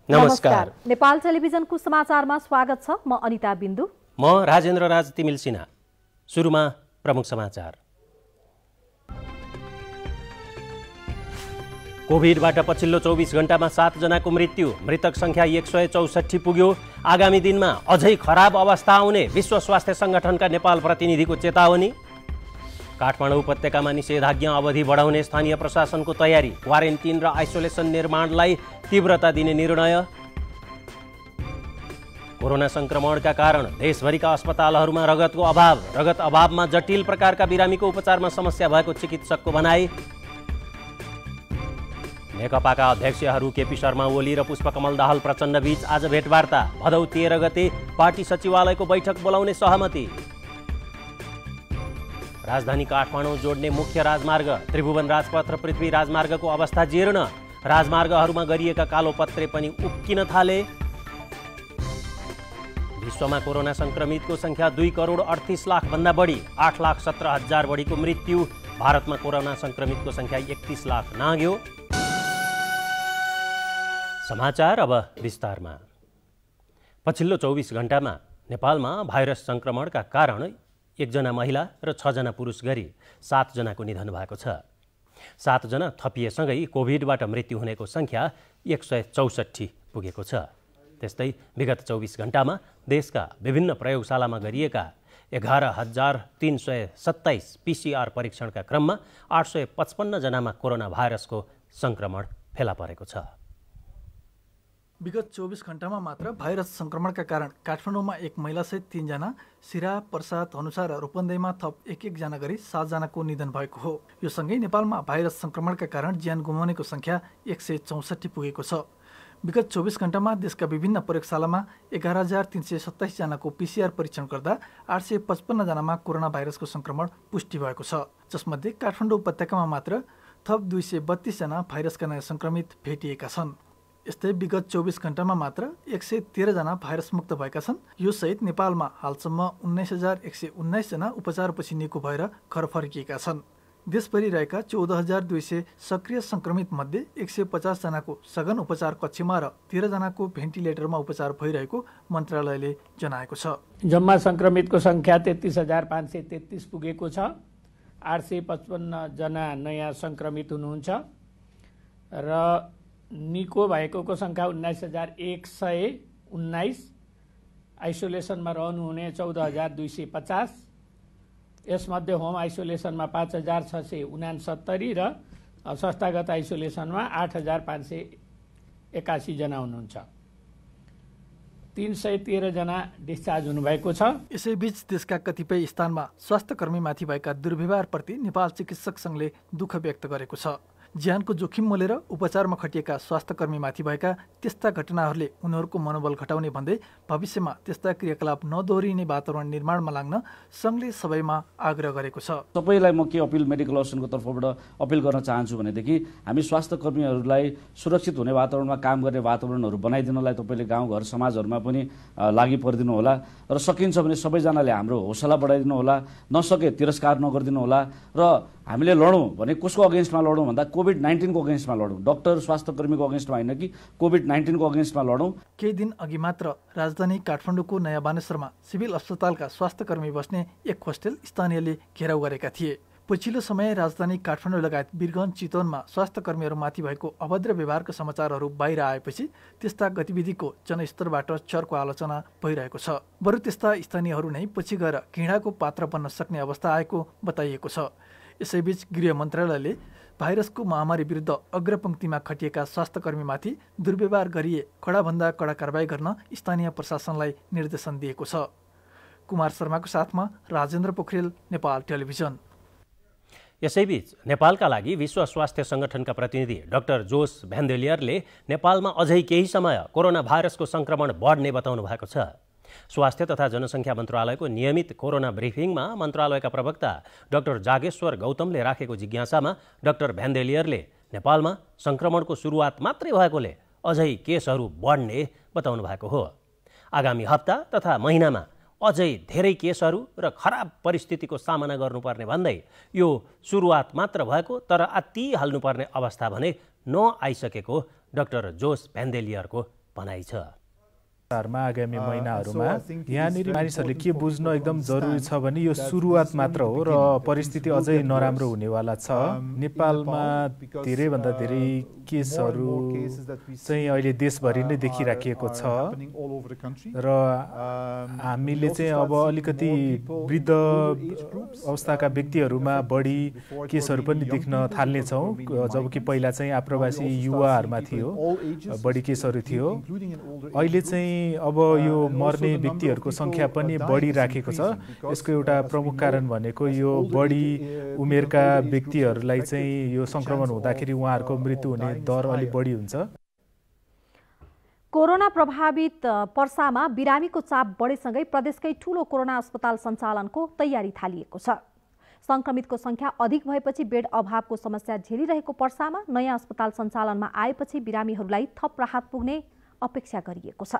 नमस्कार। नेपाल टेलिभिजनको समाचारमा स्वागत छ। म अनिता बिन्दु। म राजेन्द्र राज तिमिल सिन्हा। सुरुमा प्रमुख समाचार। कोभिडबाट पछिल्लो 24 घण्टामा 7 जनाको मृत्यु, मृतक संख्या 164 पुग्यो। आगामी दिनमा अझै खराब अवस्था आउने विश्व स्वास्थ्य संगठनका नेपाल प्रतिनिधिको चेतावनी। काठमाडौँ उपत्यकामा निषेधाज्ञा अवधि बढाउने स्थानीय प्रशासनको तयारी, क्वारेन्टिन र आइसोलेसन निर्माणलाई तीव्रता दिने निर्णय। कोरोना संक्रमणका कारण देशभरिका अस्पतालहरूमा रगतको अभाव, रगत अभावमा जटिल प्रकारका बिरामीको उपचारमा समस्या भएको चिकित्सकको भनाई। नेकपाका अध्यक्षहरू केपी शर्मा ओली र पुष्पकमल दाहाल प्रचण्ड बीच आज भेटवार्ता। भदौ 13 गते पार्टी सचिवालयको बैठक बोलाउने सहमति। राजधानी काठमाडौँ जोड्ने मुख्य राजमार्ग त्रिभुवन राजपथ र पृथ्वी राजमार्गको अवस्था जीर्ण, राजमार्गहरूमा गरिएका कालोपत्रे पनि उक्किन थाले। विश्वमा कोरोना संक्रमितको संख्या 2,38,00,000 भन्दा बढी, 8,17,000 बढीको मृत्यु। भारतमा कोरोना संक्रमितको संख्या 31 लाख नाग्यो। समाचार अब विस्तारमा। पछिल्लो 24 घण्टामा नेपालमा भाइरस संक्रमणका कारण 1 जना महिला र 6 जना पुरुष गरी 7 जनाको निधन भएको छ। 7 जना थपिएसँगै कोभिडबाट मृत्यु हुनेको संख्या 164 पुगेको छ। त्यस्तै विगत 24 घण्टामा देशका विभिन्न प्रयोगशालामा गरिएका 11,327 PCR परीक्षणका क्रममा 855 जनामा कोरोना भाइरसको संक्रमण फेला परेको छ। विगत 24 घण्टामा मात्र भाइरस संक्रमणका कारण काठमाडौँमा 1 महिलासहित 3 जना, सिरा, पर्सा, धनुषा र रूपन्देहीमा थप 1-1 जना गरी 7 जनाको निधन भएको हो। यो सँगै नेपालमा भाइरस संक्रमणका कारण ज्यान गुमाउनेको संख्या 164 पुगेको छ। विगत 24 घण्टामा देशका विभिन्न प्रयोगशालामा 11,327 जनाको PCR परीक्षण गर्दा 855 जनामा कोरोना भाइरसको संक्रमण पुष्टि भएको छ, जसमध्ये काठमाडौँ उपत्यकामा मात्र थप 232 जना भाइरसका नयाँ संक्रमित भेटिएका छन्। यस्तै विगत 24 घण्टामा मात्र 113 जना भाइरस मुक्त भएका छन्। यो सहित नेपालमा हालसम्म 19,119 जना उपचारपछि निको भएर घर फर्किएका छन्। देशभरि रहेका 14,200 सक्रिय संक्रमित मध्ये 150 जनाको सघन उपचार कक्षमा र 13 जनाको भेन्टिलेटरमा उपचार भइरहेको मन्त्रालयले जनाएको छ। जम्मा संक्रमितको संख्या 33,533 पुगेको छ। 855 जना नयाँ संक्रमित हुनुहुन्छ र निको भएकोको संख्या 19,119। आइसोलेसनमा रहनुहुने 14,250। यसमध्ये होम आइसोलेसनमा 5,669 र संस्थागत आइसोलेसनमा 8,581 जना हुनुहुन्छ। 313 जना डिस्चार्ज हुनुभएको छ। यसैबीच देशका कतिपय स्थानमा स्वास्थ्यकर्मीमाथि भएका दुर्व्यवहारप्रति नेपाल चिकित्सक सङ्घले दुःख व्यक्त गरेको छ। ज्यानको जोखिम मोलेर उपचारमा खटिएका स्वास्थ्यकर्मीमाथि भएका त्यस्ता घटनाहरूले उनीहरूको मनोबल घटाउने भन्दै भविष्यमा त्यस्ता क्रियाकलाप नदोहोरिने वातावरण निर्माणमा लाग्न सङ्घले सबैमा आग्रह गरेको छ। सबैलाई म के अपिल मेडिकल असोसिएसनको तर्फबाट अपिल गर्न चाहन्छु भनेदेखि हामी स्वास्थ्यकर्मीहरूलाई सुरक्षित हुने वातावरणमा काम गर्ने वातावरणहरू बनाइदिनलाई तपाईँले गाउँघर समाजहरूमा पनि लागि परिदिनु होला र सकिन्छ भने सबैजनाले हाम्रो हौसला बढाइदिनु होला। नसके तिरस्कार नगरिदिनु होला र हामीले लडौँ भने कसको अगेन्स्टमा लडौँ भन्दा कोभिड-19 को अगेन्स्टमा लडौँ। डाक्टर स्वास्थ्यकर्मीको अगेन्स्टमा होइन कि कोभिड-19 को अगेन्स्टमा लडौँ। केही दिन अघि मात्र राजधानी काठमाडौँको नयाँ बानेश्वरमा सिभिल अस्पतालका स्वास्थ्यकर्मी बस्ने एक होस्टेल स्थानीयले घेराउ गरेका थिए। पछिल्लो समय राजधानी काठमाडौँ लगायत वीरगञ्ज, चितवनमा स्वास्थ्यकर्मीहरूमाथि भएको अभद्र व्यवहारका समाचारहरू बाहिर आएपछि त्यस्ता गतिविधिको जनस्तरबाट चर्को आलोचना भइरहेको छ। बरु त्यस्ता स्थानीयहरू नै पछि गएर घृणाको पात्र बन्न सक्ने अवस्था आएको बताइएको छ। यसैबीच गृह मन्त्रालयले भाइरसको महामारी विरुद्ध अग्रपङ्क्तिमा खटिएका स्वास्थ्यकर्मीमाथि दुर्व्यवहार गरिए कडाभन्दा कडा कारबाही गर्न स्थानीय प्रशासनलाई निर्देशन दिएको छ। कुमार शर्माको साथमा राजेन्द्र पोखरेल, नेपाल टेलिभिजन। यसैबीच नेपालका लागि विश्व स्वास्थ्य संगठनका प्रतिनिधि डाक्टर जोस भ्यान्डेलियरले नेपालमा अझै केही समय कोरोना भाइरसको संक्रमण बढ्ने बताउनु भएको छ। स्वास्थ्य तथा जनसङ्ख्या मन्त्रालयको नियमित कोरोना ब्रिफिङमा मन्त्रालयका प्रवक्ता डाक्टर जागेश्वर गौतमले राखेको जिज्ञासामा डाक्टर भ्यान्डेलियरले नेपालमा संक्रमणको सुरुवात मात्रै भएकोले अझै केसहरू बढ्ने बताउनु भएको हो। आगामी हप्ता तथा महिनामा अझै धेरै केसहरू र खराब परिस्थितिको सामना गर्नुपर्ने भन्दै यो सुरुवात मात्र भएको तर आत्तिहाल्नुपर्ने अवस्था भने नआइसकेको डाक्टर जोस भ्यान्डेलियरको भनाइ छ। आगामी महिनाहरूमा यहाँनिर मानिसहरूले के बुझ्न एकदम जरुरी छ भने यो सुरुवात मात्र हो र परिस्थिति अझै नराम्रो हुनेवाला छ। नेपालमा धेरैभन्दा धेरै केसहरू चाहिँ अहिले देशभरि नै देखिराखिएको छ र हामीले चाहिँ अब अलिकति वृद्ध अवस्थाका व्यक्तिहरूमा बढी केसहरू पनि देख्न थाल्नेछौँ, जबकि पहिला चाहिँ आप्रवासी युवाहरूमा थियो बढी केसहरू थियो। अहिले चाहिँ अब यो मर्ने व्यक्तिहरूको सङ्ख्या पनि बढिराखेको छ। यसको एउटा प्रमुख कारण भनेको यो बढी उमेरका व्यक्तिहरूलाई चाहिँ यो सङ्क्रमण हुँदाखेरि उहाँहरूको मृत्यु हुने दर अलिक बढी हुन्छ। कोरोना प्रभावित पर्सामा बिरामीको चाप बढेसँगै प्रदेशकै ठूलो कोरोना अस्पताल सञ्चालनको तयारी थालिएको छ। संक्रमितको संख्या अधिक भएपछि बेड अभावको समस्या झेलिरहेको पर्सामा नयाँ अस्पताल सञ्चालनमा आएपछि बिरामीहरूलाई थप राहत पुग्ने अपेक्षा गरिएको छ।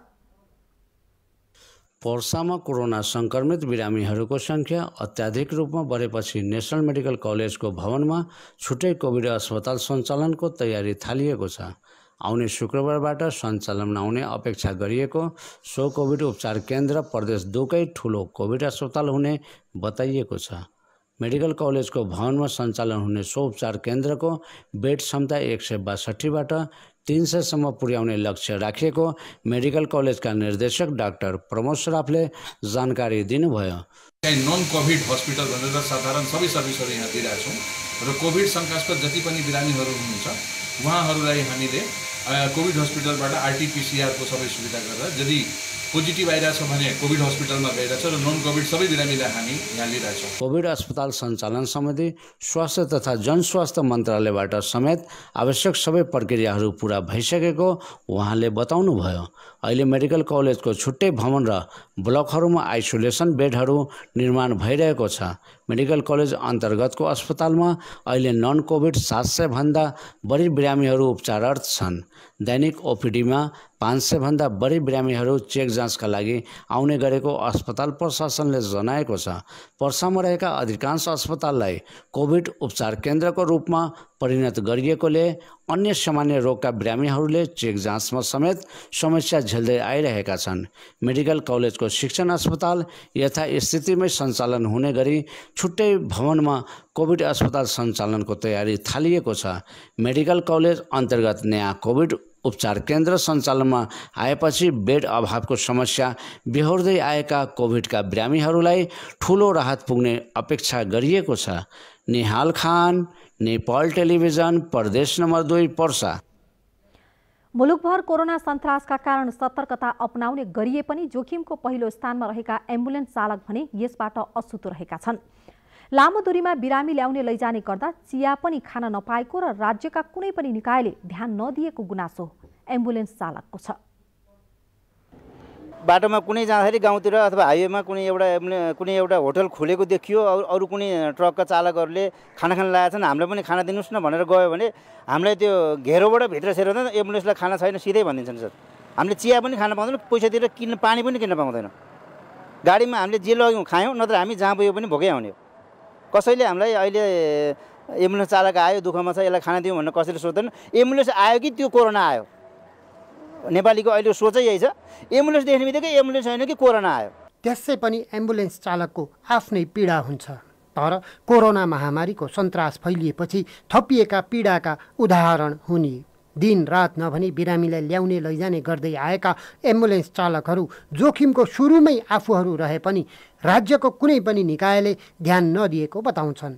पर्सामा कोरोना संक्रमित बिरामीहरूको संख्या अत्याधिक रूपमा बढेपछि नेशनल मेडिकल कलेजको भवनमा छुट्टै कोभिड अस्पताल सञ्चालनको तयारी थालिएको छ। आउने शुक्रबारबाट सञ्चालनमा आउने अपेक्षा गरिएको सो कोभिड उपचार केन्द्र प्रदेश 2कै ठूलो कोभिड अस्पताल हुने बताइएको छ। मेडिकल कलेजको भवनमा सञ्चालन हुने सो उपचार केन्द्रको बेड क्षमता 162बाट 300 सम्म पुर्याउने लक्ष्य राखिएको मेडिकल कलेजका निर्देशक डाक्टर प्रमोद सराफले जानकारी दिनुभयो। नन कोभिड हस्पिटल भनेर साधारण सबै सर्भिसहरू यहाँ दिइरहेछौँ र कोभिड शङ्कास्पद जति पनि बिरामीहरू हुनुहुन्छ उहाँहरूलाई हामीले कोभिड हस्पिटलबाट आरटीपीसीआर को सबै सुविधा गरेर यदि पोजिटिभ आइरहेछ भने कोभिड हस्पिटलमा गइरहेछ र नन कोभिड सबै बिरामीलाई हामी यहाँ लिइरहेछौँ। कोभिड अस्पताल सञ्चालन सम्बन्धी स्वास्थ्य तथा जनस्वास्थ्य मन्त्रालयबाट समेत आवश्यक सबै प्रक्रियाहरू पूरा भइसकेको उहाँले बताउनुभयो। अहिले मेडिकल कलेजको छुट्टै भवन र ब्लकहरूमा आइसोलेसन बेडहरू निर्माण भइरहेको छ। मेडिकल कलेज अन्तर्गतको अस्पतालमा अहिले नन कोभिड 700 भन्दा बढी बिरामीहरू उपचाररत छन्। दैनिक ओपीडीमा 500 भन्दा बढी बिरामीहरू चेक जाँचका लागि आउने गरेको अस्पताल प्रशासनले जनाएको छ। पर्सामा रहेका अधिकांश अस्पताललाई कोभिड उपचार केन्द्रको रूपमा परिणत गरिएकोले अन्य सामान्य रोगका बिरामीहरूले चेक जाँचमा समेत समस्या झेल्दै आइरहेका छन्। मेडिकल कलेजको शिक्षण अस्पताल यथास्थितिमै सञ्चालन हुने गरी छुट्टै भवनमा कोभिड अस्पताल सञ्चालनको तयारी थालिएको छ। मेडिकल कलेज अन्तर्गत नयाँ कोभिड उपचार केन्द्र सञ्चालनमा आएपछि बेड अभावको समस्या बेहोर्दै आएका कोभिडका बिरामीहरूलाई ठूलो राहत पुग्ने अपेक्षा गरिएको छ। निहाल खान, नेपाल टेलिभिजन, प्रदेश नम्बर 2 पर्सा। मुलुकभर कोरोना सन्तासका कारण सतर्कता अपनाउने गरिए पनि जोखिमको पहिलो स्थानमा रहेका एम्बुलेन्स चालक भने यसबाट अछुतो रहेका छन्। लामो दूरीमा बिरामी ल्याउने लैजाने गर्दा चिया पनि खान नपाएको र राज्यका कुनै पनि निकायले ध्यान नदिएको गुनासो एम्बुलेन्स चालकको छ। बाटोमा कुनै जाँदाखेरि गाउँतिर अथवा हाइवेमा कुनै एउटा होटल खुलेको देखियो, अरू कुनै ट्रकका चालकहरूले खाना खान लागेका छन्, हामीलाई पनि खाना दिनुहोस् न भनेर गयो भने हामीलाई त्यो घेरोबाट भित्र सेर्दा एम्बुलेन्सलाई खाना छैन सिधै भनिदिन्छन् सर। हामीले चिया पनि खान पाउँदैन, पैसा दिएर किन्न पानी पनि किन्न पाउँदैन। गाडीमा हामीले जे लग्यौँ खायौँ, नत्र हामी जहाँ गयो पनि भोकै आउने। कसैले हामीलाई अहिले एम्बुलेन्स चालक आयो दुःखमा छ यसलाई खाना दिउँ भनेर कसैले सोध्दैन। एम्बुलेन्स आयो कि त्यो कोरोना आयो? नेपालीको अहिले सोचै यही छ, एम्बुलेन्स देख्ने बित्तिकै एम्बुलेन्स होइन कि कोरोना आयो। त्यसै पनि एम्बुलेन्स चालकको आफ्नै पीडा हुन्छ। तर कोरोना महामारीको सन्तास फैलिएपछि थपिएका पीडाका उदाहरण हुने। दिन रात नभनी बिरामीलाई ल्याउने लैजाने गर्दै आएका एम्बुलेन्स चालकहरू जोखिमको सुरुमै आफूहरू रहे पनि राज्यको कुनै पनि निकायले ध्यान नदिएको बताउँछन्।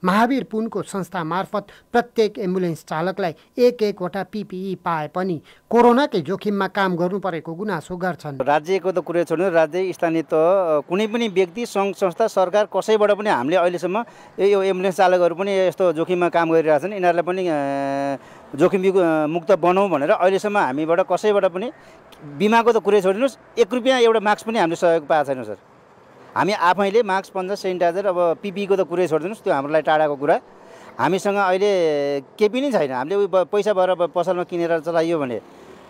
महावीर पुनको संस्था मार्फत प्रत्येक एम्बुलेन्स चालकलाई एक-एकवटा PPE पाए पनि कोरोनाकै जोखिममा काम गर्नु परेको गुनासो गर्छन्। राज्यको त कुरै छोड्नु, राज्य स्थानीय त कुनै पनि व्यक्ति सङ्घ संस्था सरकार कसैबाट पनि हामीले अहिलेसम्म यो एम्बुलेन्स चालकहरू पनि यस्तो जोखिममा काम गरिरहेछन्, यिनीहरूलाई पनि जोखिम मुक्त बनाऊ भनेर अहिलेसम्म हामीबाट कसैबाट पनि बिमाको त कुरै छोडिदिनुहोस्, 1 रुपियाँ एउटा मास्क पनि हामीले सहयोग पाएको छैनौँ सर। हामी आफैले मास्क, पन्जा, सेनिटाइजर, अब PPE को त कुरै छोडिदिनुहोस्, त्यो हाम्रो लागि टाढाको कुरा। हामीसँग अहिले केही पनि छैन। हामीले पैसा भएर पसलमा किनेर चलाइयो भने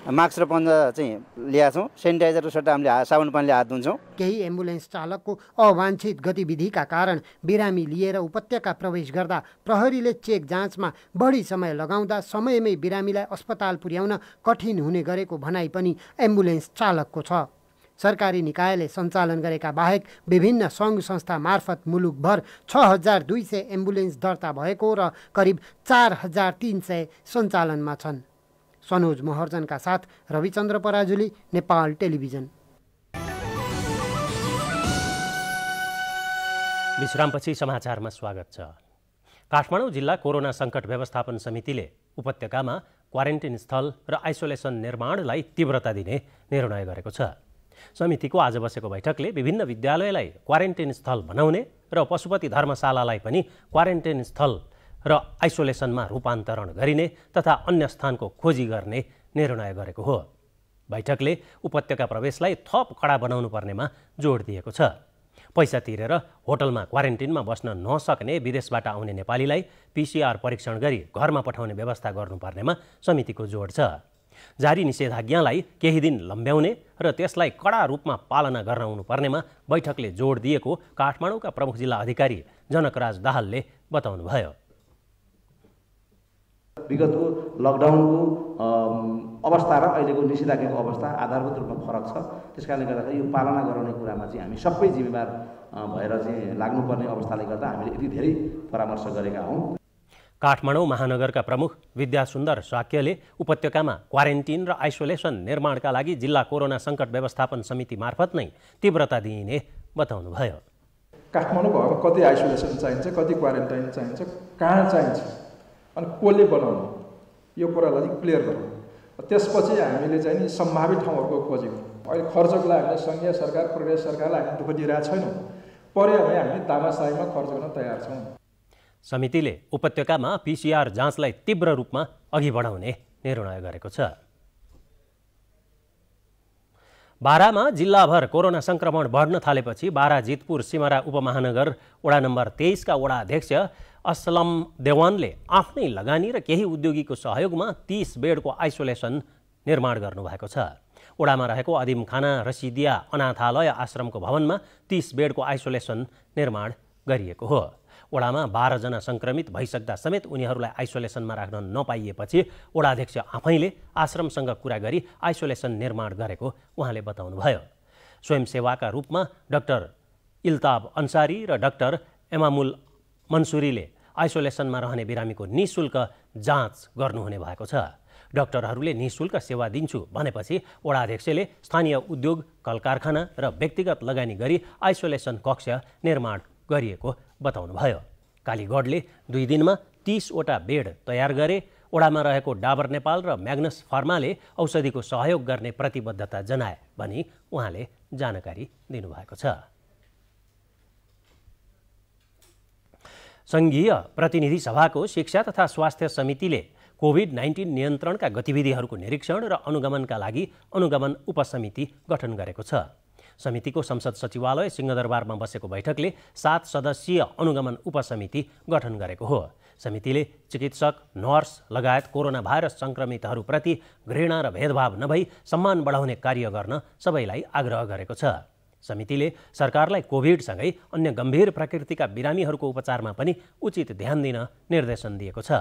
मास्क र पन्जा चाहिँ ल्याएको छौँ। सेनिटाइजरको सट्टा हामीले साबुन पानीले हात धुन्छौँ। केही एम्बुलेन्स चालकको अवाञ्छित गतिविधिका कारण बिरामी लिएर उपत्यका प्रवेश गर्दा प्रहरीले चेक जाँचमा बढी समय लगाउँदा समयमै बिरामीलाई अस्पताल पुर्याउन कठिन हुने गरेको भनाइ पनि एम्बुलेन्स चालकको छ। सरकारी निकायले सञ्चालन गरेका बाहेक विभिन्न सङ्घ संस्था मार्फत मुलुकभर 6200 एम्बुलेन्स दर्ता भएको र करिब 4300 सञ्चालनमा छन्। सनोज महर्जनका साथ रविचन्द्र पराजुली, नेपाल टेलिभिजन। विश्रामपछि समाचारमा स्वागत छ। काठमाडौँ जिल्ला कोरोना सङ्कट व्यवस्थापन समितिले उपत्यकामा क्वारेन्टिन स्थल र आइसोलेसन निर्माणलाई तीव्रता दिने निर्णय गरेको छ। समितिको आज बसेको बैठकले विभिन्न विद्यालयलाई क्वारेन्टिन स्थल बनाउने र पशुपति धर्मशालालाई पनि क्वारेन्टिन स्थल र आइसोलेसनमा रूपान्तरण गरिने तथा अन्य स्थानको खोजी गर्ने निर्णय गरेको हो। बैठकले उपत्यका प्रवेशलाई थप कडा बनाउनु पर्नेमा जोड दिएको छ। पैसा तिरेर होटलमा क्वारेन्टिनमा बस्न नसक्ने विदेशबाट आउने नेपालीलाई PCR परीक्षण गरी घरमा पठाउने व्यवस्था गर्नुपर्नेमा समितिको जोड छ। जारी निषेधाज्ञालाई केही दिन लम्ब्याउने र त्यसलाई कडा रूपमा पालना गराउनु पर्नेमा बैठकले जोड दिएको काठमाडौँका प्रमुख जिल्ला अधिकारी जनकराज दाहालले बताउनुभयो। विगतको लकडाउनको अवस्था र अहिलेको निषेधाज्ञाको अवस्था आधारभूत रूपमा फरक छ। त्यसकारणले गर्दाखेरि यो पालना गराउने कुरामा चाहिँ हामी सबै जिम्मेवार भएर चाहिँ लाग्नुपर्ने अवस्थाले गर्दा हामीले यति धेरै परामर्श गरेका हौँ। काठमाडौँ महानगरका प्रमुख विद्यासुन्दर साक्यले उपत्यकामा क्वारेन्टिन र आइसोलेसन निर्माणका लागि जिल्ला कोरोना सङ्कट व्यवस्थापन समिति मार्फत नै तीव्रता दिइने बताउनुभयो। काठमाडौँको अब कति आइसोलेसन चाहिन्छ, कति क्वारेन्टाइन चाहिन्छ, कहाँ चाहिन्छ अनि कसले बनाउनु, यो कुरालाई चाहिँ क्लियर गरौँ। त्यसपछि हामीले चाहिँ नि सम्भावित ठाउँहरूको खोज्यौँ। अहिले खर्चको लागि हामीले सङ्घीय सरकार, प्रदेश सरकारलाई हामी दुःख दिइरहेको छैनौँ। पर्यो भने हामी तामासाईमा खर्च गर्न तयार छौँ। समितिले उपत्यकामा PCR जाँचलाई तीव्र रूपमा अघि बढाउने निर्णय गरेको छ। बारामा जिल्लाभर कोरोना संक्रमण बढ्न थालेपछि बारा जितपुर सिमरा उपमहानगर वडा नम्बर 23 का वडा अध्यक्ष असलम देवानले आफ्नै लगानी र केही उद्योगीको सहयोगमा 30 बेडको आइसोलेसन निर्माण गर्नुभएको छ। वडामा रहेको अदिमखाना रसिदिया अनाथालय आश्रमको भवनमा 30 बेडको आइसोलेसन निर्माण गरिएको हो। वडामा 12 जना संक्रमित भइसक्दा समेत उनीहरूलाई आइसोलेसनमा राख्न नपाइएपछि वडाध्यक्ष आफैले आश्रमसँग कुरा गरी आइसोलेसन निर्माण गरेको उहाँले बताउनुभयो। स्वयंसेवाका रूपमा डाक्टर इल्ताब अन्सारी र डाक्टर एमामुल मन्सुरीले आइसोलेसनमा रहने बिरामीको निःशुल्क जाँच गर्नुहुने भएको छ। डाक्टरहरूले निःशुल्क सेवा दिन्छु भनेपछि वडाध्यक्षले स्थानीय उद्योग, कल कारखाना र व्यक्तिगत लगानी गरी आइसोलेसन कक्ष निर्माण गरिएको बताउनुभयो। कालीगढले 2 दिनमा 30 वटा बेड तयार गरे। वडामा रहेको डाबर नेपाल र म्याग्नस फार्माले औषधिको सहयोग गर्ने प्रतिबद्धता जनाए भनी उहाँले जानकारी दिनुभएको छ। सङ्घीय प्रतिनिधि सभाको शिक्षा तथा स्वास्थ्य समितिले कोभिड-19 नियन्त्रणका गतिविधिहरूको निरीक्षण र अनुगमनका लागि अनुगमन उपसमिति गठन गरेको छ। समितिको संसद सचिवालय सिंहदरबारमा बसेको बैठकले 7 सदस्यीय अनुगमन उपसमिति गठन गरेको हो। समितिले चिकित्सक, नर्स लगायत कोरोना भाइरस संक्रमितहरूप्रति घृणा र भेदभाव नभई सम्मान बढाउने कार्य गर्न सबैलाई आग्रह गरेको छ। समितिले सरकारलाई कोभिडसँगै अन्य गम्भीर प्रकृतिका बिरामीहरूको उपचारमा पनि उचित ध्यान दिन निर्देशन दिएको छ।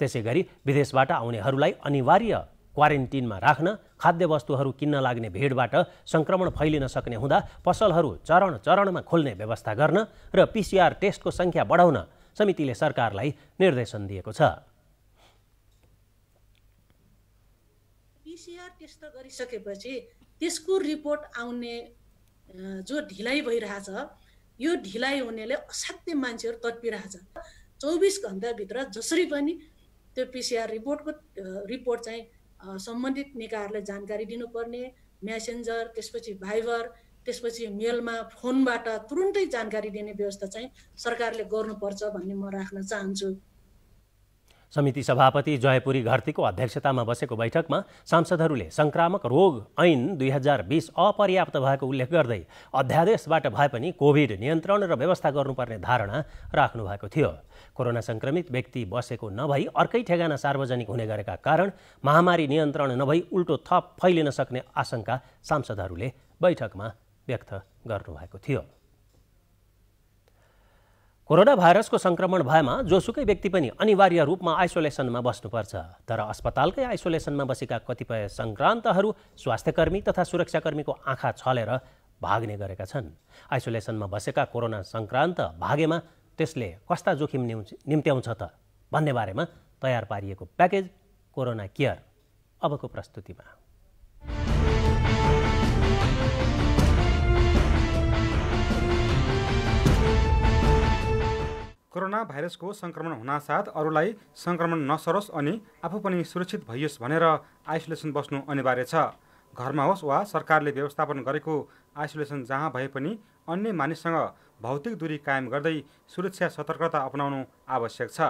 त्यसैगरी विदेशबाट आउनेहरूलाई अनिवार्य क्वारेन्टिनमा राख्न, खाद्य वस्तुहरू किन्न लाग्ने भिडबाट संक्रमण फैलिन सक्ने हुँदा पसलहरू चरण-चरणमा खोल्ने व्यवस्था गर्न र PCR टेस्टको सङ्ख्या बढाउन समितिले सरकारलाई निर्देशन दिएको छ। PCR टेस्ट गरिसकेपछि त्यसको रिपोर्ट आउने जो ढिलाइ भइरहेछ, यो ढिलाइ हुनेले असाध्य मान्छेहरू तडपिरहेछ। 24 घण्टाभित्र जसरी पनि त्यो PCR रिपोर्ट चाहिँ सम्बन्धित निकायहरूलाई जानकारी दिनुपर्ने, मेसेन्जर, त्यसपछि भाइबर, त्यसपछि मेलमा, फोनबाट तुरुन्तै जानकारी दिने व्यवस्था चाहिँ सरकारले गर्नुपर्छ भन्ने म राख्न चाहन्छु। समिति सभापति जयपुरी घरतीको अध्यक्षतामा बसेको बैठकमा सांसदहरूले संक्रामक रोग ऐन 2020 अपर्याप्त भएको उल्लेख गर्दै अध्यादेशबाट भए पनि कोभिड नियन्त्रण र व्यवस्था गर्नुपर्ने धारणा राख्नु भएको थियो। कोरोना संक्रमित व्यक्ति बसेको नभई अर्कै ठेगाना सार्वजनिक हुने गरेका कारण महामारी नियन्त्रण नभई उल्टो थप फैलिन सक्ने आशंका सांसदहरूले बैठकमा व्यक्त गर्नुभएको थियो। कोरोना भाइरसको संक्रमण भएमा जोसुकै व्यक्ति पनि अनिवार्य रूपमा आइसोलेसनमा बस्नुपर्छ। तर अस्पतालकै आइसोलेसनमा बसेका कतिपय संक्रान्तहरू स्वास्थ्यकर्मी तथा सुरक्षाकर्मीको आँखा छलेर भाग्ने गरेका छन्। आइसोलेसनमा बसेका कोरोना संक्रान्त भागेमा त्यसले कस्ता जोखिम निम्त्याउँछ त भन्ने बारेमा तयार पारिएको प्याकेज कोरोना केयर अबको प्रस्तुतिमा। कोरोना भाइरसको संक्रमण हुनासाथ अरूलाई संक्रमण नसरोस् अनि आफू पनि सुरक्षित भइयोस् भनेर आइसोलेसन बस्नु अनिवार्य छ। घरमा होस् वा सरकारले व्यवस्थापन गरेको आइसोलेसन जहाँ भए पनि अन्य मानिससँग भौतिक दूरी कायम गर्दै सुरक्षा सतर्कता अपनाउनु आवश्यक छ।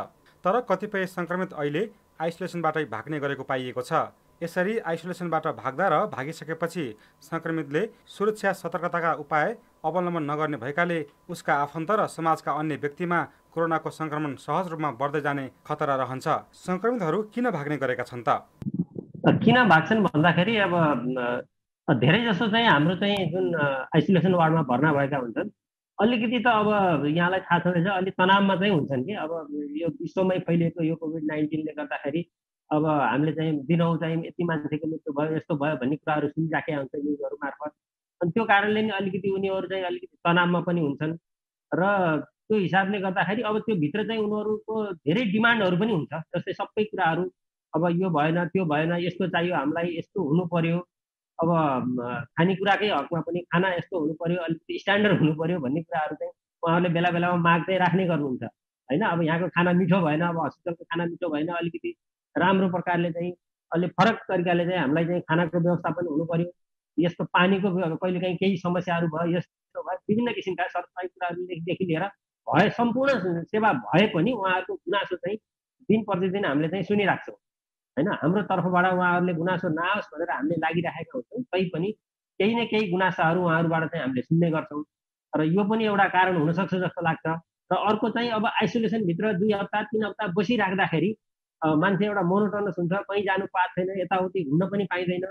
तर कतिपय संक्रमित अहिले आइसोलेसनबाटै भाग्ने गरेको पाइएको छ। यसरी आइसोलेसनबाट भाग्दा र भागिसकेपछि संक्रमितले सुरक्षा सतर्कताका उपाय अवलम्बन नगर्ने भएकाले उसका आफन्त र समाजका अन्य व्यक्तिमा कोरोनाको संक्रमण सहज रूपमा बढ्दै जाने खतरा रहन्छ। संक्रमितहरू किन भाग्ने गरेका छन् त? किन भाग्छन् भन्दाखेरि अब धेरै जसो चाहिँ हाम्रो चाहिँ जुन आइसोलेसन वार्डमा भर्ना भएका हुन्छन् अलिकति त अब यहाँलाई थाहा छँदैछ अलि तनावमा चाहिँ हुन्छन् कि अब यो विश्वमै फैलिएको यो कोभिड-19ले गर्दाखेरि अब हामीले चाहिँ दिनहुँ चाहिँ यति मान्छेको मृत्यु भयो यस्तो भयो भन्ने कुराहरू सुनिराखेका हुन्छ न्युजहरू मार्फत। अनि त्यो कारणले नि अलिकति उनीहरू चाहिँ अलिकति तनावमा पनि हुन्छन् र त्यो हिसाबले गर्दाखेरि अब त्यो भित्र चाहिँ उनीहरूको धेरै डिमान्डहरू पनि हुन्छ। जस्तै सबै कुराहरू अब यो भएन त्यो भएन यस्तो चाहियो हामीलाई यस्तो हुनु पर्यो अब खानेकुराकै हकमा पनि खाना यस्तो हुनु पर्यो अलिकति स्ट्यान्डर्ड हुनु पर्यो भन्ने कुराहरू चाहिँ उहाँहरूले बेला बेलामा माग चाहिँ राख्ने गर्नुहुन्छ होइन। अब यहाँको खाना मिठो भएन अब हस्पिटलको खाना मिठो भएन अलिकति राम्रो प्रकारले चाहिँ अलि फरक तरिकाले चाहिँ हामीलाई चाहिँ खानाको व्यवस्थापन हुनु पर्यो। यस्तो पानीको कहिलेकाहीँ केही समस्याहरू भयो यस्तो भयो विभिन्न किसिमका सरकारी कुराहरूदेखि लिएर भए सम्पूर्ण सेवा भए पनि उहाँहरूको गुनासो चाहिँ दिन प्रतिदिन हामीले चाहिँ सुनिराख्छौँ होइन। हाम्रो तर्फबाट उहाँहरूले गुनासो नआओस् भनेर हामीले लागिराखेका हुन्छौँ तैपनि केही न केही गुनासाहरू उहाँहरूबाट चाहिँ हामीले सुन्ने गर्छौँ र यो पनि एउटा कारण हुनसक्छ जस्तो लाग्छ। र अर्को चाहिँ अब आइसोलेसनभित्र 2 हप्ता 3 हप्ता बसिराख्दाखेरि मान्छे एउटा मोनोटोनस हुन्छ, कहीँ जानु पाएको छैन, यताउति घुम्न पनि पाइँदैन,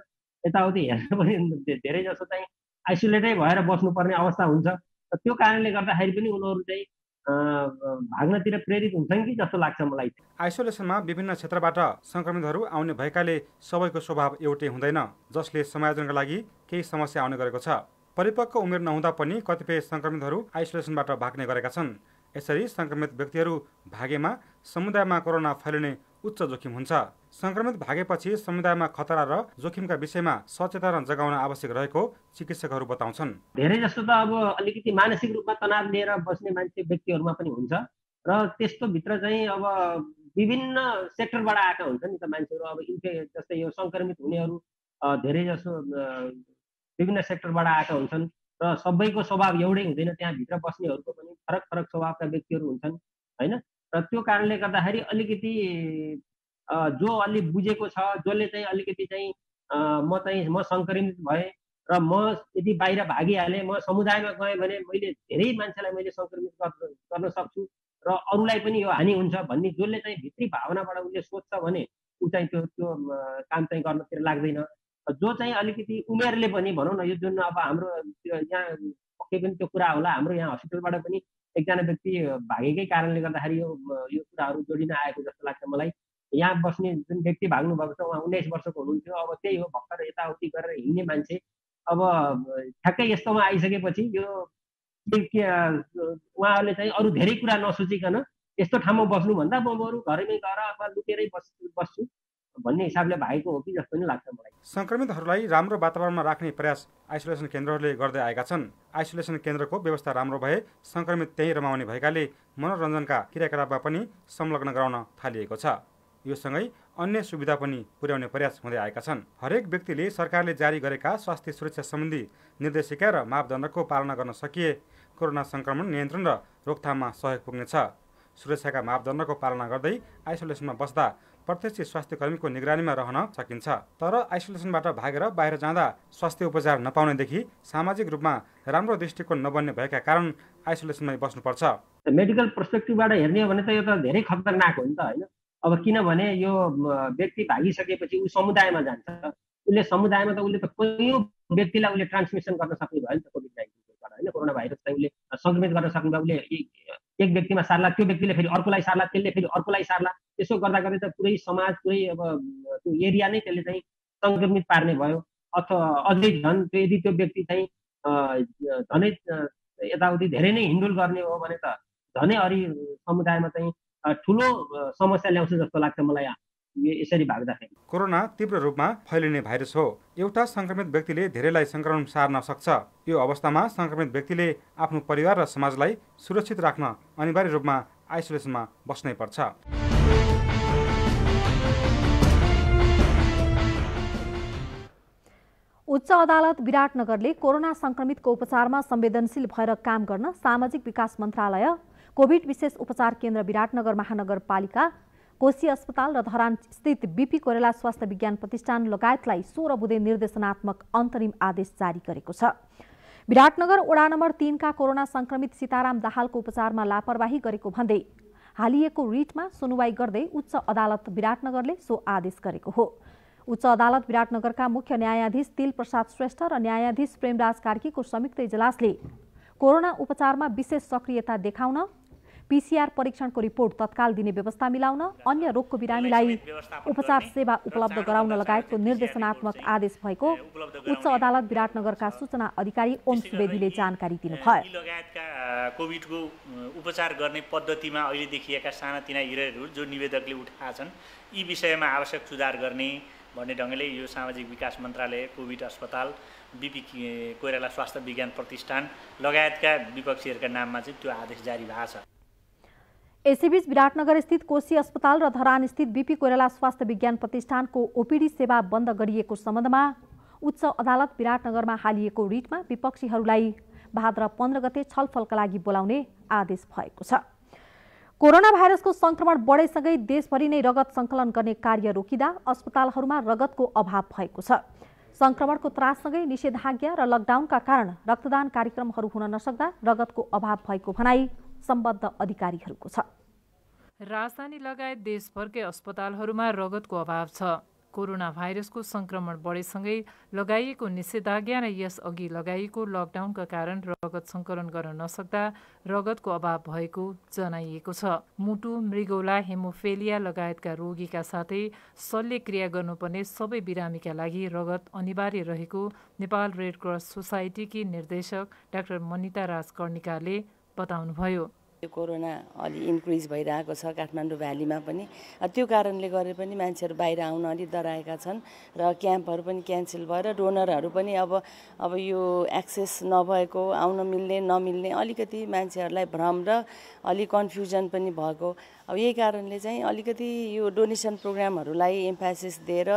यताउति हेर्न पनि धेरै जसो चाहिँ आइसोलेटै भएर बस्नुपर्ने अवस्था हुन्छ। र त्यो कारणले गर्दाखेरि पनि उनीहरू चाहिँ भाग्नतिर प्रेरित हुन्छन् कि जस्तो लाग्छ मलाई। आइसोलेसनमा विभिन्न क्षेत्रबाट संक्रमितहरू आउने भएकाले सबैको स्वभाव एउटै हुँदैन, जसले समायोजनका लागि केही समस्या आउने गरेको छ। परिपक्व उमेर नहुँदा पनि कतिपय संक्रमितहरू आइसोलेसनबाट भाग्ने गरेका छन्। यसरी संक्रमित व्यक्तिहरू भागेमा समुदायमा कोरोना फैलिने उच्च जोखिम हुन्छ। संक्रमित भागेपछि समुदायमा खतरा र जोखिमका विषयमा सचेतना जगाउन आवश्यक रहेको चिकित्सकहरू बताउँछन्। धेरै जस्तो त अब अलिकति मानसिक रूपमा तनाव लिएर बस्ने मान्छे व्यक्तिहरूमा पनि हुन्छ र त्यस्तो भित्र चाहिँ अब विभिन्न सेक्टरबाट आएका हुन्छ नि त मान्छेहरू। अब जस्तै यो संक्रमित हुनेहरू धेरै जसो विभिन्न सेक्टरबाट आएका हुन्छन् र सबैको स्वभाव एउटै हुँदैन, त्यहाँभित्र बस्नेहरूको पनि फरक फरक स्वभावका व्यक्तिहरू हुन्छन् होइन। र त्यो कारणले गर्दाखेरि अलिकति जो अलि बुझेको छ जसले चाहिँ अलिकति चाहिँ म संक्रमित भएँ र म यदि बाहिर भागिहालेँ म समुदायमा गएँ भने मैले धेरै मान्छेलाई मैले संक्रमित गर्न सक्छु र अरूलाई पनि यो हानि हुन्छ भन्ने जसले चाहिँ भित्री भावनाबाट उसले सोच्छ भने ऊ चाहिँ त्यो काम चाहिँ गर्नतिर लाग्दैन। जो चाहिँ अलिकति उमेरले पनि भनौँ न यो जुन अब हाम्रो यहाँ पक्कै पनि त्यो कुरा होला हाम्रो यहाँ हस्पिटलबाट पनि एकजना व्यक्ति भागेकै कारणले गर्दाखेरि यो कुराहरू जोडिन आएको जस्तो लाग्छ मलाई। यहाँ बस्ने जुन व्यक्ति भाग्नु भएको छ उहाँ 19 वर्षको हुनुहुन्थ्यो। अब त्यही हो भर्खर यताउति गरेर हिँड्ने मान्छे अब ठ्याक्कै यस्तोमा आइसकेपछि यो उहाँहरूले चाहिँ अरू धेरै कुरा नसोचिकन यस्तो ठाउँमा बस्नुभन्दा म बरु घरमै गएर अथवा लुटेरै बस्छु भन्ने हिसाबले भागेको हो कि जस्तो नि लाग्छ मलाई। संक्रमितहरूलाई राम्रो वातावरणमा राख्ने प्रयास आइसोलेसन केन्द्रहरूले गर्दै आएका छन्। आइसोलेसन केन्द्रको व्यवस्था राम्रो भए संक्रमित त्यहीँ रमाउने भएकाले मनोरञ्जनका क्रियाकलापमा पनि संलग्न गराउन थालिएको छ। यो सँगै अन्य सुविधा पनि पुर्याउने प्रयास हुँदै आएका छन्। हरेक व्यक्तिले सरकारले जारी गरेका स्वास्थ्य सुरक्षा सम्बन्धी निर्देशिका र मापदण्डको पालना गर्न सकिए कोरोना संक्रमण नियन्त्रण र रोकथाममा सहयोग पुग्नेछ। सुरक्षाका मापदण्डको पालना गर्दै आइसोलेसनमा बस्दा प्रत्यक्ष स्वास्थ्य कर्मीको निगरानीमा रहन सकिन्छ। तर आइसोलेसनबाट भागेर बाहिर जाँदा स्वास्थ्य उपचार नपाउनेदेखि सामाजिक रूपमा राम्रो दृष्टिकोण नबन्ने भएका कारण आइसोलेसनमै बस्नुपर्छ। मेडिकल पर्सपेक्टिभबाट हेर्ने हो भने त यो त धेरै खतरनाक हो नि त होइन। अब किनभने यो व्यक्ति भागिसकेपछि ऊ समुदायमा जान्छ, उसले समुदायमा त उसले त कयौँ व्यक्तिलाई उसले ट्रान्समिसन गर्न सक्ने भयो नि त कोभिड-19बाट होइन। कोरोना भाइरसलाई उसले सङ्क्रमित गर्न सक्ने भयो। उसले एक व्यक्तिमा सार्ला, त्यो व्यक्तिले फेरि अर्कोलाई सार्ला, त्यसले फेरि अर्कोलाई सार्ला। त्यसो गर्दा गर्दै त पुरै समाज, पुरै अब त्यो एरिया नै त्यसले चाहिँ सङ्क्रमित पार्ने भयो। अथवा अझै झन् यदि त्यो व्यक्ति चाहिँ झनै यताउति धेरै नै हिन्डुल गर्ने हो भने त झनै अरू समुदायमा चाहिँ ठुलो समस्या ल्याउँछ जस्तो लाग्छ मलाई यसरी भाग्दाखेरि। कोरोना तीव्र रूपमा फैलिने भाइरस हो। एउटा संक्रमित व्यक्तिले धेरैलाई संक्रमण सार्न सक्छ। यो अवस्थामा संक्रमित व्यक्तिले आफ्नो परिवार र समाजलाई सुरक्षित राख्न अनिवार्य रूपमा आइसोलेसनमा बस्नै पर्छ। उच्च अदालत विराटनगरले कोरोना संक्रमितको उपचारमा संवेदनशील भएर काम गर्न सामाजिक विकास मन्त्रालय, कोभिड विशेष उपचार केन्द्र विराटनगर महानगरपालिका, कोशी अस्पताल र धरान स्थित बीपी कोइराला स्वास्थ्य विज्ञान प्रतिष्ठान लगायतलाई 16 बुँदे निर्देशनात्मक अन्तरिम आदेश जारी गरेको छ। विराटनगर वडा नम्बर 3 का कोरोना संक्रमित सीताराम दाहालको उपचारमा लापरवाही गरेको भन्दै हालिएको रिटमा सुनुवाई गर्दै उच्च अदालत विराटनगरले सो आदेश गरेको हो। उच्च अदालत विराटनगरका मुख्य न्यायाधीश तिल प्रसाद श्रेष्ठ र न्यायाधीश प्रेमराज कार्कीको संयुक्त इजलासले कोरोना उपचारमा विशेष सक्रियता देखाउन, पीसीआर परीक्षणको रिपोर्ट तत्काल दिने व्यवस्था मिलाउन, अन्य रोगको बिरामीलाई उपचार सेवा उपलब्ध गराउन लगायतको निर्देशनात्मक आदेश भएको उच्च अदालत विराटनगरका सूचना अधिकारी ओम सुवेदीले जानकारी दिनुभयो। लगायतका कोभिडको उपचार गर्ने पद्धतिमा अहिले देखिएका सानातिना इररहरू जो निवेदकले उठाएका छन्, यी विषयमा आवश्यक सुधार गर्ने भन्ने ढङ्गले यो सामाजिक विकास मन्त्रालय, कोभिड अस्पताल, बीपी कोइराला स्वास्थ्य विज्ञान प्रतिष्ठान लगायतका विपक्षीहरूका नाममा चाहिँ त्यो आदेश जारी भएको छ। यसैबीच विराटनगर स्थित कोशी अस्पताल र धरान स्थित बीपी कोइराला स्वास्थ्य विज्ञान प्रतिष्ठानको ओपीडी सेवा बन्द गरिएको सम्बन्धमा उच्च अदालत विराटनगरमा हालिएको रिटमा विपक्षीहरूलाई भाद्र 15 गते छलफलका लागि बोलाउने आदेश भएको छ। कोरोना भाइरसको संक्रमण बढेसँगै देशभरि नै रगत सङ्कलन गर्ने कार्य रोकिँदा अस्पतालहरूमा रगतको अभाव भएको छ। संक्रमणको त्राससँगै निषेधाज्ञा र लकडाउनका कारण रक्तदान कार्यक्रमहरू हुन नसक्दा रगतको अभाव भएको भनाई सम्बद्ध अधिकारीहरूको छ। राजधानी लगायत देशभरकै अस्पतालहरूमा रगतको अभाव छ। कोरोना भाइरसको संक्रमण बढेसँगै लगाइएको निषेधाज्ञा र यसअघि लगाइएको लकडाउनका कारण रगत सङ्कलन गर्न नसक्दा रगतको अभाव भएको जनाइएको छ। मुटु, मृगौला, हेमोफेलिया लगायतका रोगीका साथै शल्यक्रिया गर्नुपर्ने सबै बिरामीका लागि रगत अनिवार्य रहेको नेपाल रेड क्रस सोसाइटीकी निर्देशक डाक्टर मनिता राज कर्णिकारले बताउनुभयो। कोरोना अलि इन्क्रिज भइरहेको छ काठमाडौँ भ्यालीमा पनि, त्यो कारणले गर्दा पनि मान्छेहरू बाहिर आउन अलि डराएका छन् र क्याम्पहरू पनि क्यान्सल भएर डोनरहरू पनि अब यो एक्सेस नभएको, आउन मिल्ने नमिल्ने अलिकति मान्छेहरूलाई भ्रम र अलि कन्फ्युजन पनि भएको। अब यही कारणले चाहिँ अलिकति यो डोनेसन प्रोग्रामहरूलाई एम्फासिस दिएर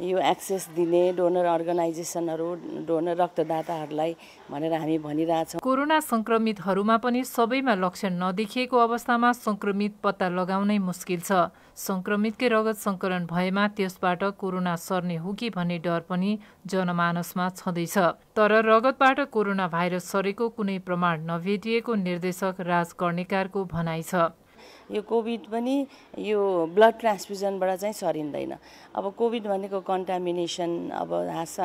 यो एक्सेस दिने डोनर अर्गनाइजेसनहरू, डोनर रक्तदाताहरूलाई भनेर हामी भनिरहेछौँ। कोरोना संक्रमितहरूमा पनि सबैमा लक्षण नदेखिएको अवस्थामा संक्रमित पत्ता लगाउनै मुस्किल छ। संक्रमितकै रगत सङ्कलन भएमा त्यसबाट कोरोना सर्ने हो कि भन्ने डर पनि जनमानसमा छँदैछ। तर रगतबाट कोरोना भाइरस सरेको कुनै प्रमाण नभेटिएको निर्देशक राज कर्णिकारको भनाइ छ। यो कोभिड पनि यो ब्लड ट्रान्सफ्युजनबाट चाहिँ सरिँदैन। अब कोभिड भनेको कन्टामिनेसन, अब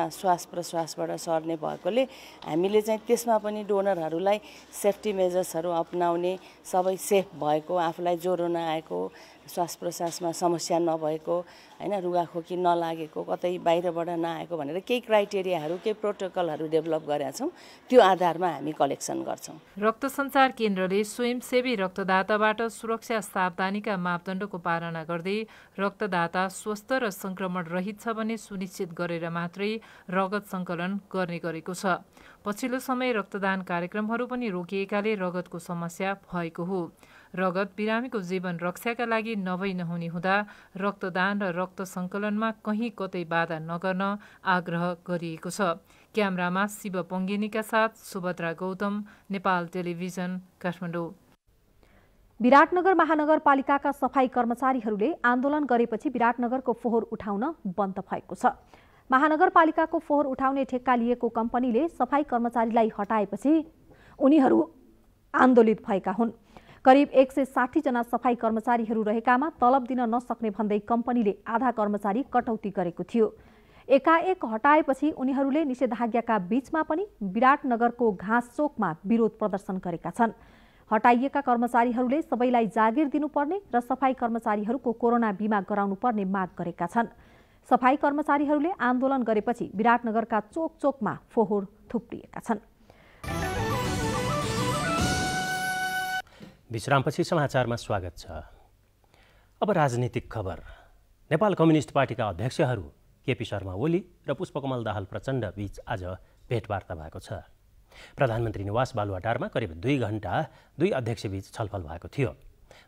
श्वास प्रश्वासबाट सर्ने भएकोले हामीले चाहिँ त्यसमा पनि डोनरहरूलाई सेफ्टी मेजर्सहरू अपनाउने, सबै सेफ भएको, आफूलाई ज्वरो नआएको, श्वास प्रश्वासमा समस्या नभएको, हैन, रुगाखोकी नलागेको, कतै बाहिरबाट नआएको भनेर केही क्राइटेरियाहरू, केही प्रोटोकलहरू डेभलप गरेका छौँ। त्यो आधारमा हामी कलेक्सन गर्छौँ। रक्त सञ्चार केन्द्रले स्वयंसेवी रक्तदाताबाट सुरक्षा सावधानीका मापदण्डको पालना गर्दै रक्तदाता स्वस्थ र संक्रमण रहित छ भने सुनिश्चित गरेर मात्रै रगत सङ्कलन गर्ने गरेको छ। पछिल्लो समय रक्तदान कार्यक्रमहरू पनि रोकिएकाले रगतको समस्या भएको हो। रगत बिरामीको जीवन रक्षाका लागि नभई नहुने हुँदा रक्तदान र रक्त सङ्कलनमा कहीँ कतै बाधा नगर्न आग्रह गरिएको छ। क्यामेरामा शिव पङ्गिनीका साथ सुभद्रा गौतम, नेपाल टेलिभिजन, काठमाडौँ। विराटनगर महानगरपालिकाका सफाई कर्मचारीहरूले आन्दोलन गरेपछि विराटनगरको फोहोर उठाउन बन्द भएको छ। महानगरपालिकाको फोहोर उठाउने ठेक्का लिएको कम्पनीले सफाई कर्मचारीलाई हटाएपछि उनीहरू आन्दोलित भएका हुन्। करिब 160 जना सफाई कर्मचारीहरू रहेकामा तलब दिन नसक्ने भन्दै कम्पनीले आधा कर्मचारी कटौती गरेको थियो। एकाएक हटाएपछि उनीहरूले निषेधाज्ञाका बीचमा पनि विराटनगरको घाँस चोकमा विरोध प्रदर्शन गरेका छन्। हटाइएका कर्मचारीहरूले सबैलाई जागिर दिनुपर्ने र सफाई कर्मचारीहरूको कोरोना बीमा गराउनुपर्ने माग गरेका छन्। सफाई कर्मचारीहरूले आन्दोलन गरेपछि विराटनगरका चोक चोकमा फोहोर थुप्रिएका छन्। विश्रामपछि समाचारमा स्वागत छ। अब राजनीतिक खबर। नेपाल कम्युनिस्ट पार्टीका अध्यक्षहरू केपी शर्मा ओली र पुष्पकमल दाहाल प्रचण्ड बीच आज भेटवार्ता भएको छ। प्रधानमन्त्री निवास बालुवाटारमा करिब 2 घण्टा दुई अध्यक्षबीच छलफल भएको थियो।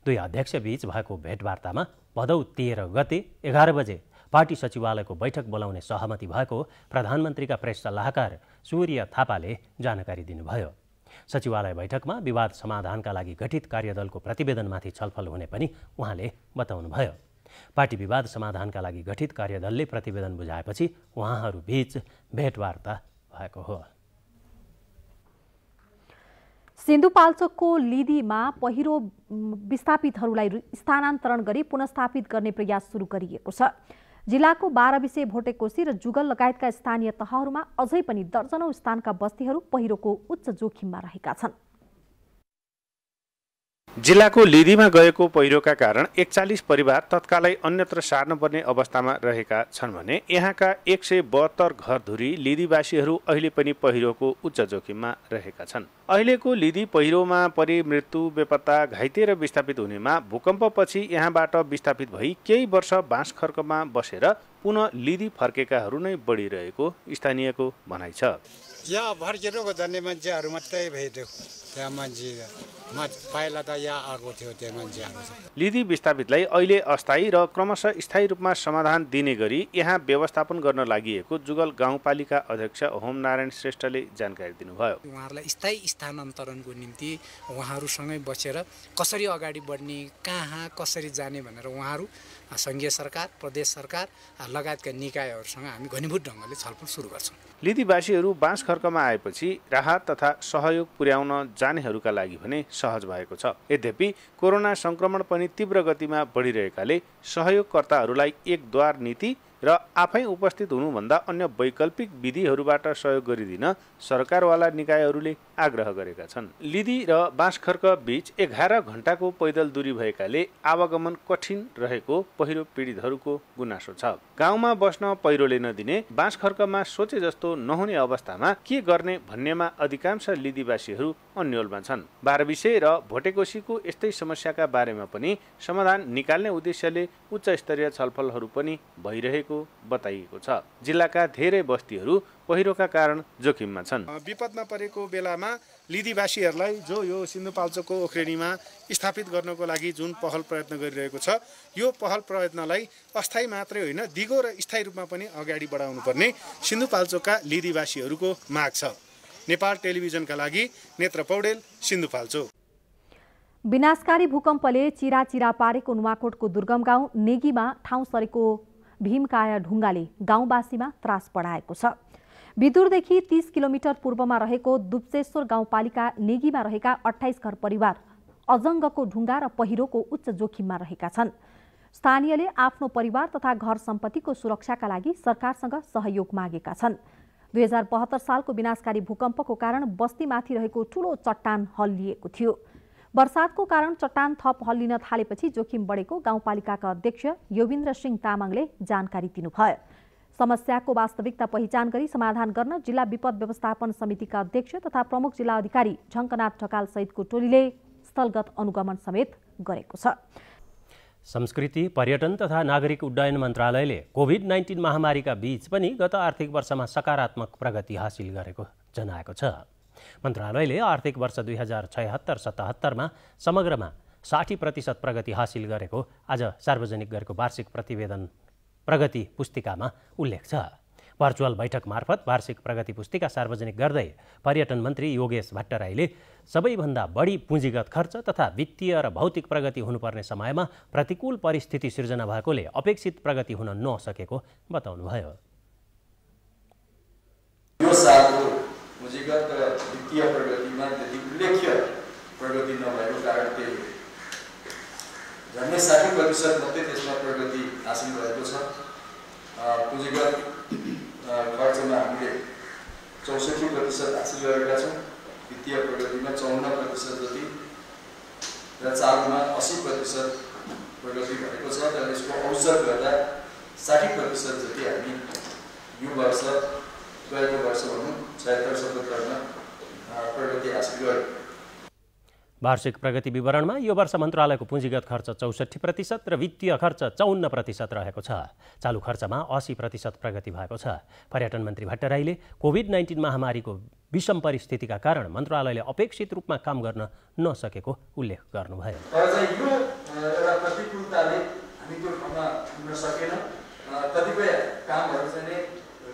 दुई अध्यक्षबीच भएको भेटवार्तामा भदौ 13 गते 11 बजे पार्टी सचिवालयको बैठक बोलाउने सहमति भएको प्रधानमन्त्रीका प्रेस सल्लाहकार सूर्य थापाले जानकारी दिनुभयो। सचिवालय बैठकमा विवाद समाधानका लागि गठित कार्यदलको प्रतिवेदनमाथि छलफल हुने पनि उहाँले बताउनुभयो। पार्टी विवाद समाधानका लागि गठित कार्यदलले प्रतिवेदन बुझाएपछि उहाँहरू बीच भेटवार्ता भएको हो। सिन्धुपाल्चोकको लिदीमा पहिरो विस्थापितहरूलाई स्थानान्तरण गरी पुनर्स्थापित गर्ने प्रयास सुरु गरिएको छ। जिल्लाको 12 विषय भोटेकोशी र जुगल लगायतका स्थानीय तहहरूमा अझै पनि दर्जनौं स्थानका बस्तीहरू पहिरोको उच्च जोखिममा रहेका छन्। जिल्लाको लिदीमा गएको पहिरोका कारण 41 परिवार तत्कालै अन्यत्र सार्नुपर्ने अवस्थामा रहेका छन् भने यहाँका 172 घरधुरी लिदीवासीहरू अहिले पनि पहिरोको उच्च जोखिममा रहेका छन्। अहिलेको लिदी पहिरोमा परि मृत्यु, बेपत्ता, घाइते र विस्थापित हुनेमा भूकम्पपछि यहाँबाट विस्थापित भई केही वर्ष बाँसखर्कमा बसेर पुनः लिदी फर्केकाहरू नै बढिरहेको स्थानीयको भनाइ छ। यहाँ फर्केर जाने मान्छेहरू मात्रै भेट्यो। त्यहाँ मान्छे पहिला त यहाँ आएको थियो त्यो मान्छेहरू। लिदी विस्थापितलाई अहिले अस्थायी र क्रमशः स्थायी रूपमा समाधान दिने गरी यहाँ व्यवस्थापन गर्न लागि जुगल गाउँपालिका अध्यक्ष होम नारायण श्रेष्ठले जानकारी दिनुभयो। उहाँहरूलाई स्थायी स्थानान्तरणको निम्ति उहाँहरूसँगै बसेर कसरी अगाडि बढ्ने, कहाँ कसरी जाने भनेर उहाँहरू संघीय सरकार, प्रदेश सरकार लगायतका निकायहरूसँग हामी घनीभूत ढङ्गले छलफल सुरु गर्छौँ। लिदीवासीहरू बाँसखर्कमा आएपछि राहत तथा सहयोग पुर्याउन जानेहरूका लागि भने सहज भएको छ। यद्यपि कोरोना संक्रमण पनि तीव्र गतिमा बढिरहेकाले सहयोगकर्ताहरूलाई एक द्वार नीति र आफै उपस्थित हुनुभन्दा अन्य वैकल्पिक विधिहरूबाट सहयोग गरिदिन सरकारवाला निकायहरूले आग्रह गरेका छन्। लिदी र बाँसखर्क बीच 11 घण्टाको पैदल दूरी भएकाले आवागमन कठिन रहेको पहिरो पीडितहरूको गुनासो छ। गाउँमा बस्न पहिरोले नदिने, बाँसखर्कमा सोचे जस्तो नहुने अवस्थामा के गर्ने भन्नेमा अधिकांश लिदीवासीहरू अन्योलमा छन्। 12 विषय र भोटेकोशीको यस्तै समस्याका बारेमा पनि समाधान निकाल्ने उद्देश्यले उच्च स्तरीय छलफलहरू पनि भइरहेको बताइएको छ। जिल्लाका धेरै बस्तीहरू पहिरोका कारण जोखिममा छन्। विपदमा परेको बेलामा लिदीवासीहरूलाई जो यो सिन्धुपाल्चोकको ओख्रेनीमा स्थापित गर्नको लागि जुन पहल प्रयत्न गरिरहेको छ, यो पहल प्रयत्नलाई अस्थायी मात्रै होइन दिगो र स्थायी रूपमा पनि अगाडि बढाउनु पर्ने सिन्धुपाल्चोकका लिदीवासीहरूको माग छ। नेपाल टेलिभिजनका लागि नेत्र पौडेल, सिन्धुपाल्चोक। विनाशकारी भूकम्पले चिराचिरा पारेको नुवाकोटको दुर्गम गाउँ नेगीमा ठाउँ सरेको भीमकाया ढुङ्गाले गाउँवासीमा त्रास बढाएको छ। बिदुरदेखि 30 किलोमिटर पूर्वमा रहेको दुप्सेश्वर गाउँपालिका नेगीमा रहेका 28 घर परिवार अजङ्गको ढुङ्गा र पहिरोको उच्च जोखिममा रहेका छन्। स्थानीयले आफ्नो परिवार तथा घर सम्पत्तिको सुरक्षाका लागि सरकारसँग सहयोग मागेका छन्। 2072 सालको विनाशकारी भूकम्पको कारण बस्तीमाथि रहेको ठूलो चट्टान हल्लिएको थियो। वर्षातको कारण चट्टान थप हल्लिन थालेपछि जोखिम बढेको गाउँपालिकाका अध्यक्ष योविन्द्र सिंह तामाङले जानकारी दिनुभयो। समस्याको वास्तविकता पहिचान गरी समाधान गर्न जिल्ला विपद व्यवस्थापन समितिका अध्यक्ष तथा प्रमुख जिल्ला अधिकारी झङ्कनाथ ढकाल सहितको टोलीले स्थलगत अनुगमन समेत गरेको छ। संस्कृति, पर्यटन तथा नागरिक उड्डयन मन्त्रालयले कोभिड-19 महामारीका बीच पनि गत आर्थिक वर्षमा सकारात्मक प्रगति हासिल गरेको जनाएको छ। मन्त्रालयले आर्थिक वर्ष 2076-77 मा समग्रमा 60% प्रगति हासिल गरेको आज सार्वजनिक गरेको वार्षिक प्रतिवेदन प्रगति पुस्तिकामा उल्लेख छ। भर्चुअल बैठक मार्फत वार्षिक प्रगति पुस्तिका सार्वजनिक गर्दै पर्यटन मन्त्री योगेश भट्टराईले सबैभन्दा बढी पुँजीगत खर्च तथा वित्तीय र भौतिक प्रगति हुनुपर्ने समयमा प्रतिकूल परिस्थिति सिर्जना भएकोले अपेक्षित प्रगति हुन नसकेको बताउनुभयो। यो सालको पुँजीगत र वित्तीय प्रगतिमा त्यति उल्लेख्य प्रगति नभएको कारण त्यही हो। झन्डै 60% मात्रै त्यसमा प्रगति हासिल भएको छ। पुँजीगत खर्चमा हामीले 64% हासिल गरेका छौँ, वित्तीय प्रगतिमा 54% जति र चालुमा 80% प्रगति भएको छ। र यसको औसत गर्दा 60% जति हामी यो वर्ष गएको वर्ष भनौँ 76-77 प्रगति हासिल गर्यो। वार्षिक प्रगति विवरणमा यो वर्ष मन्त्रालयको पुँजीगत खर्च 64% र वित्तीय खर्च 54% रहेको छ। चालु खर्चमा 80% प्रगति भएको छ। पर्यटन मन्त्री भट्टराईले कोभिड-19 महामारीको विषम परिस्थितिका कारण मन्त्रालयले अपेक्षित रूपमा काम गर्न नसकेको उल्लेख गर्नुभयो। तर चाहिँ यो एउटा प्रतिकूलताले हामी त्यो ठाउँमा पुग्न सकेनौँ। कतिपय कामहरू चाहिँ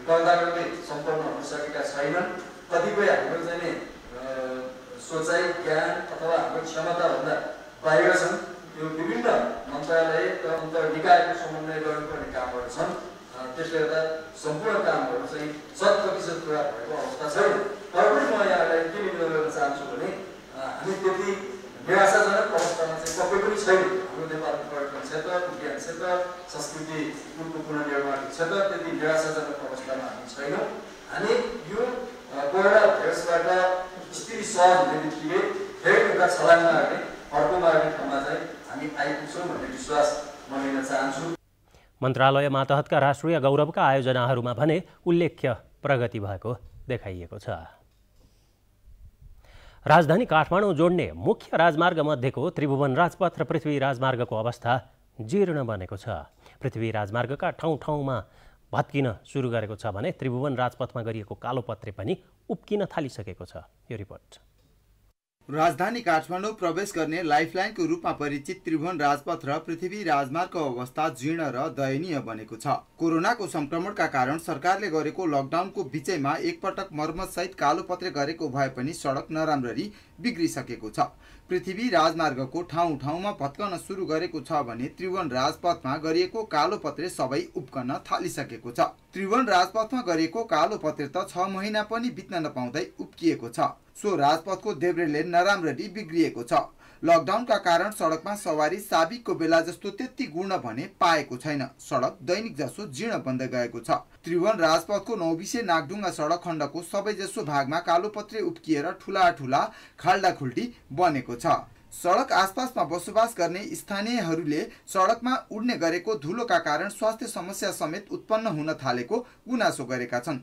गर्दागर्दै सम्पन्न हुन सकेका छैनन्। कतिपय हाम्रो चाहिँ सोचाइ ज्ञान अथवा हाम्रो क्षमताभन्दा बाहिर छन्। त्यो विभिन्न मन्त्रालय र अन्तर निकायको समन्वय गर्नुपर्ने कामहरू छन्। त्यसले गर्दा सम्पूर्ण कामहरू चाहिँ 100% पुरा भएको अवस्था छैन। तर पनि म यहाँलाई के निवेदन गर्न चाहन्छु भने हामी त्यति निराशाजनक अवस्थामा चाहिँ पक्कै पनि छैन। हाम्रो नेपालको पर्यटन क्षेत्र, विज्ञान क्षेत्र, संस्कृति पुनर्निर्माण क्षेत्र त्यति निराशाजनक अवस्थामा हामी छैनौँ। हामी यो कोरोना भाइरसबाट स्थिति सहज हुने बित्तिकै फेरि एउटा छलाङ मार्ने अर्को मार्ने ठाउँमा चाहिँ हामी आइपुग्छौँ भन्ने विश्वास म लिन चाहन्छु। मन्त्रालय मातहतका राष्ट्रिय गौरवका आयोजनाहरूमा भने उल्लेख्य प्रगति भएको देखाइएको छ। राजधानी काठमाडौँ जोड्ने मुख्य राजमार्ग मध्येको त्रिभुवन राजपथ र पृथ्वी राजमार्गको अवस्था जीर्ण बनेको छ। पृथ्वी राजमार्गका ठाउँ ठाउँमा भत्किन सुरु गरेको छ भने त्रिभुवन राजपथमा गरिएको कालोपत्रे पनि उप्किन थालिसकेको छ। यो रिपोर्ट। राजधानी काठमाडौँ प्रवेश गर्ने लाइफलाइनको रूपमा परिचित त्रिभुवन राजपथ र पृथ्वी राजमार्गको अवस्था जीर्ण र दयनीय बनेको छ। कोरोनाको संक्रमणका कारण सरकारले गरेको लकडाउनको बीचैमा एकपटक मर्मत सहित कालोपत्रे गरेको भए पनि सडक नराम्ररी बिग्रिसकेको छ। पृथ्वी राजमार्गको ठाउँ ठाउँमा भत्कन सुरु गरेको छ भने त्रिभुवन राजपथमा गरिएको कालोपत्रे सबै उप्कन थालिसकेको छ। त्रिभुवन राजपथमा गरिएको कालोपत्रे त 6 महिना पनि बित्न नपाउँदै उप्किएको छ। सो राजपथको देब्रे नराम्ररी बिग्रिएको छ। लकडाउनका कारण सडकमा सवारी साबिकको बेला जस्तो त्यति गुण भने पाएको छैन। सडक दैनिक जसो जीर्ण बन्दै गएको छ। त्रिभुवन राजपथको नौबिसे नागढुङ्गा सडक खण्डको सबैजसो भागमा कालोपत्रे उप्किएर ठुला ठुला खाल्डाखुल्टी बनेको छ। सडक आसपासमा बसोबास गर्ने स्थानीयहरूले सडकमा उड्ने गरेको धुलोका कारण स्वास्थ्य समस्या समेत उत्पन्न हुन थालेको गुनासो गरेका छन्।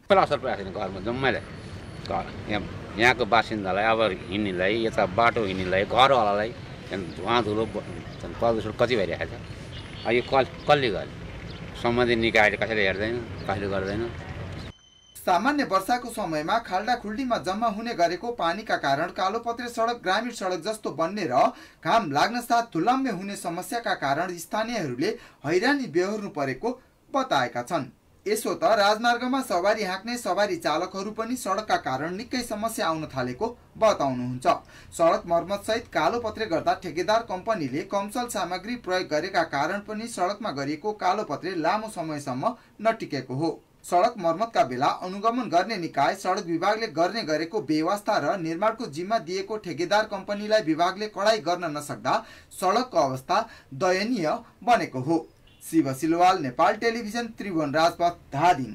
यहाँको बासिन्दालाई अब हिँड्नेलाई यता बाटो हिँड्नेलाई घरवालालाई धुवा धुलो प्रदूषण कति भइरहेको छ। यो कसले गर्यो? सम्बन्धित निकायले कसैले हेर्दैन, कसैले गर्दैन। सामान्य वर्षाको समयमा खाल्डाखुल्टीमा जम्मा हुने गरेको पानीका कारण कालोपत्रे सडक ग्रामीण सडक जस्तो बन्ने र घाम लाग्न साथ धुलम्मे हुने समस्याका कारण स्थानीयहरूले हैरानी बेहोर्नु परेको बताएका छन्। यसो त राजमार्गमा सवारी हाँक्ने सवारी चालकहरू पनि सडकका कारण निकै समस्या आउन थालेको बताउनुहुन्छ। सडक मर्मत सहित कालोपत्रे गर्दा ठेकेदार कम्पनीले कमसल सामग्री प्रयोग गरेका कारण पनि सडकमा गरिएको कालोपत्रे लामो समयसम्म नटिकेको हो। सडक मर्मतका बेला अनुगमन गर्ने निकाय सडक विभागले गर्ने गरेको बेवास्ता र निर्माणको जिम्मा दिएको ठेकेदार कम्पनीलाई विभागले कडाई गर्न नसक्दा सडकको अवस्था दयनीय बनेको हो। शिव सिलवाल, नेपाल टेलिभिजन, त्रिभुवन राजपथ, धादिङ।